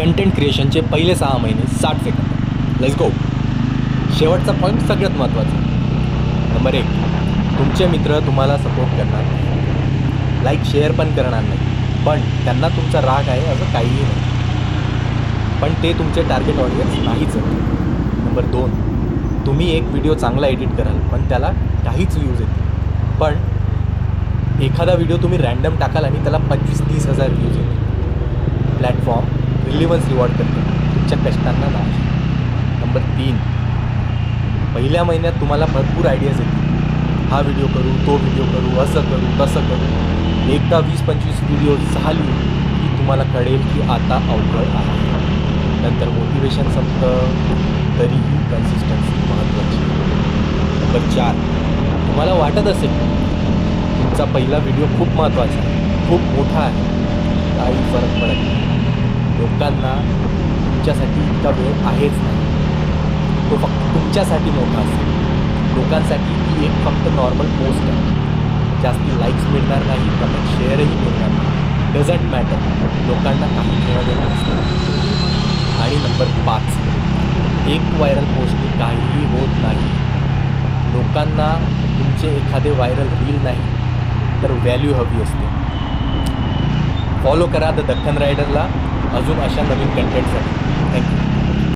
Content क्रिएशनचे पहिले 6 महिने 60 second. Let's go. शेवटचा पॉईंट सगळ्यात महत्त्वाचा. नंबर 1, तुमचे मित्र तुम्हाला सपोर्ट करणार नाही, लाईक शेअर पण करणार नाही, पण त्यांना तुमचा राग आहे असं काहीही नाही, पण ते तुमचे टार्गेट ऑडियन्स नाहीच आहे. नंबर 2, तुम्ही एक व्हिडिओ चांगला एडिट कराल पण त्याला काहीच व्ह्यूज येतील, पण एखादा व्हिडिओ तुम्ही रँडम टाकाल आणि त्याला 25-30 हजार व्ह्यूज येतील. प्लॅटफॉर्म रिलिव्हन्स रिवॉर्ड करतो, तुमच्या कष्टांना नाही. नंबर 3, पहिल्या महिन्यात तुम्हाला भरपूर आयडियाज येतील. हा व्हिडिओ करू, तो व्हिडिओ करू, असं करू, तसं करू. एकदा 20-25 व्हिडिओ झाली की तुम्हाला कळेल की आता अवघड आहे. नंतर मोटिवेशन संपतं, तरीही कन्सिस्टन्सी महत्त्वाची. नंबर 4, तुम्हाला वाटत असेल तुमचा पहिला व्हिडिओ खूप महत्त्वाचा आहे, खूप मोठा आहे, काही फरक पडत नाही. लोकांना तुमच्यासाठी इतका वेळ आहेच नाही. तो फक्त तुमच्यासाठी मोठा असेल. लोकांसाठी ती एक फक्त नॉर्मल पोस्ट आहे. जास्ती लाईक्स मिळणार नाही, कमेंट शेअरही मिळणार नाही. डझंट मॅटर, लोकांना काही घेणं देणं नसतं. आणि नंबर 5, एक व्हायरल पोस्टने काहीही होत नाही. लोकांना तुमचे एखादे व्हायरल रील नाही तर व्हॅल्यू हवी असते. फॉलो करा द दख्खन रायडरला अजून अशा नवीन कंटेंटसाठी. थँक्यू.